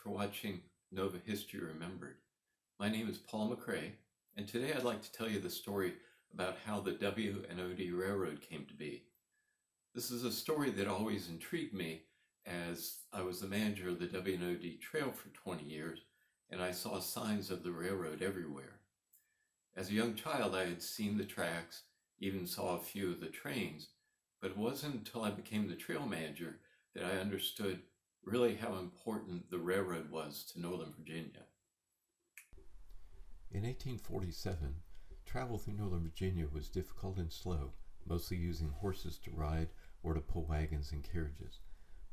for watching Nova History Remembered. My name is Paul McRae, and today I'd like to tell you the story about how the W&OD Railroad came to be. This is a story that always intrigued me, as I was the manager of the W&OD Trail for 20 years, and I saw signs of the railroad everywhere. As a young child, I had seen the tracks, even saw a few of the trains, but it wasn't until I became the trail manager that I understood really how important the railroad was to Northern Virginia. In 1847, travel through Northern Virginia was difficult and slow, mostly using horses to ride or to pull wagons and carriages.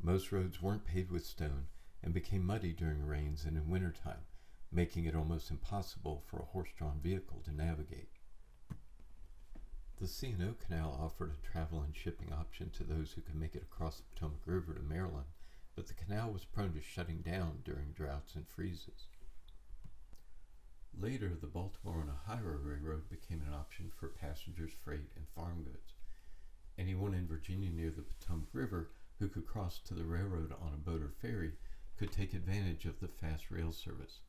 Most roads weren't paved with stone and became muddy during rains and in wintertime, making it almost impossible for a horse-drawn vehicle to navigate. The C&O Canal offered a travel and shipping option to those who could make it across the Potomac River to Maryland, but the canal was prone to shutting down during droughts and freezes. Later, the Baltimore and Ohio Railroad became an option for passengers, freight, and farm goods. Anyone in Virginia near the Potomac River who could cross to the railroad on a boat or ferry could take advantage of the fast rail service.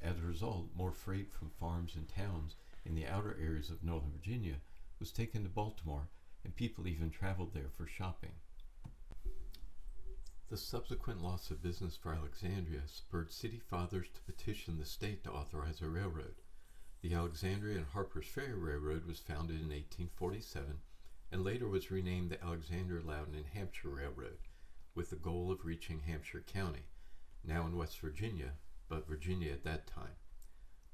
As a result, more freight from farms and towns in the outer areas of Northern Virginia was taken to Baltimore, and people even traveled there for shopping. The subsequent loss of business for Alexandria spurred city fathers to petition the state to authorize a railroad. The Alexandria and Harper's Ferry Railroad was founded in 1847 and later was renamed the Alexandria, Loudoun, and Hampshire Railroad, with the goal of reaching Hampshire County, now in West Virginia, but Virginia at that time.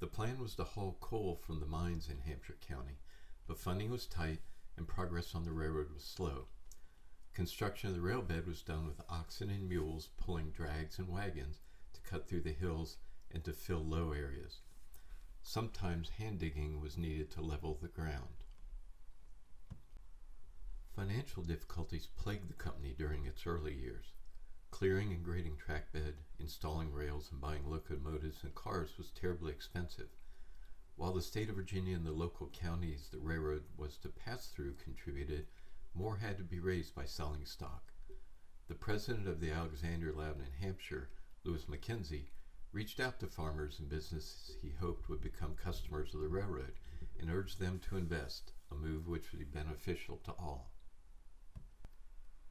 The plan was to haul coal from the mines in Hampshire County, but funding was tight and progress on the railroad was slow. Construction of the railbed was done with oxen and mules pulling drags and wagons to cut through the hills and to fill low areas. Sometimes hand digging was needed to level the ground. Financial difficulties plagued the company during its early years. Clearing and grading track bed, installing rails, and buying locomotives and cars was terribly expensive. While the state of Virginia and the local counties the railroad was to pass through contributed, more had to be raised by selling stock. The president of the Alexandria, Loudoun, and Hampshire, Lewis Mackenzie, reached out to farmers and businesses he hoped would become customers of the railroad and urged them to invest, a move which would be beneficial to all.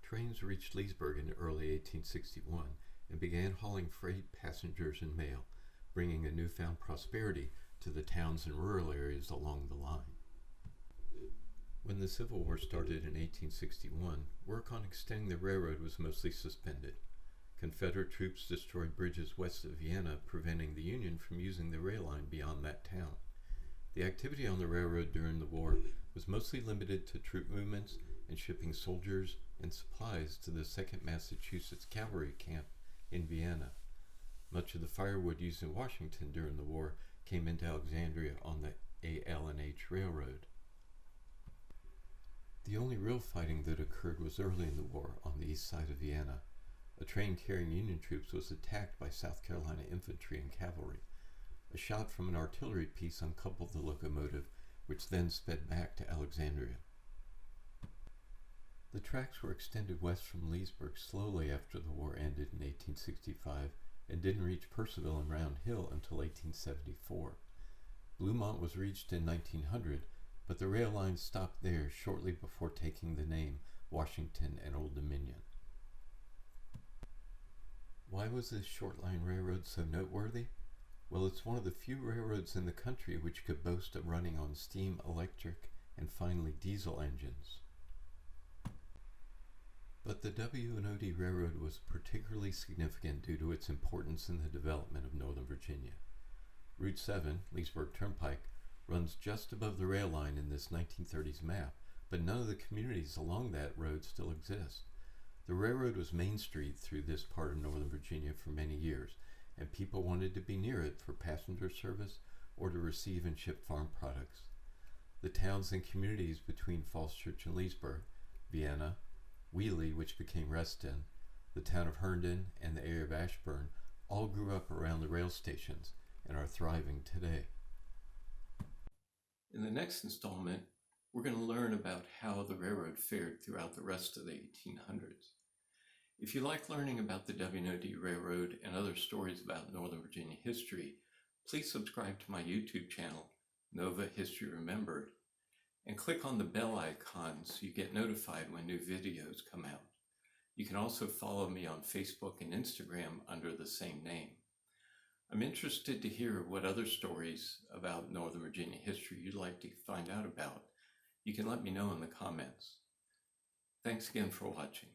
Trains reached Leesburg in early 1861 and began hauling freight, passengers, and mail, bringing a newfound prosperity to the towns and rural areas along the line. When the Civil War started in 1861, work on extending the railroad was mostly suspended. Confederate troops destroyed bridges west of Vienna, preventing the Union from using the rail line beyond that town. The activity on the railroad during the war was mostly limited to troop movements and shipping soldiers and supplies to the 2nd Massachusetts Cavalry Camp in Vienna. Much of the firewood used in Washington during the war came into Alexandria on the AL&H Railroad. The only real fighting that occurred was early in the war on the east side of Vienna. A train carrying Union troops was attacked by South Carolina infantry and cavalry. A shot from an artillery piece uncoupled the locomotive, which then sped back to Alexandria. The tracks were extended west from Leesburg slowly after the war ended in 1865 and didn't reach Purcellville and Round Hill until 1874. Bluemont was reached in 1900, but the rail line stopped there shortly before taking the name Washington and Old Dominion. Why was this short line railroad so noteworthy? Well, it's one of the few railroads in the country which could boast of running on steam, electric, and finally diesel engines. But the W&OD Railroad was particularly significant due to its importance in the development of Northern Virginia. Route 7, Leesburg Turnpike, runs just above the rail line in this 1930s map, but none of the communities along that road still exist. The railroad was Main Street through this part of Northern Virginia for many years, and people wanted to be near it for passenger service or to receive and ship farm products. The towns and communities between Falls Church and Leesburg, Vienna, Wheelie, which became Reston, the town of Herndon, and the area of Ashburn all grew up around the rail stations and are thriving today. In the next installment, we're going to learn about how the railroad fared throughout the rest of the 1800s. If you like learning about the W&OD Railroad and other stories about Northern Virginia history, please subscribe to my YouTube channel, Nova History Remembered, and click on the bell icon so you get notified when new videos come out. You can also follow me on Facebook and Instagram under the same name. I'm interested to hear what other stories about Northern Virginia history you'd like to find out about. You can let me know in the comments. Thanks again for watching.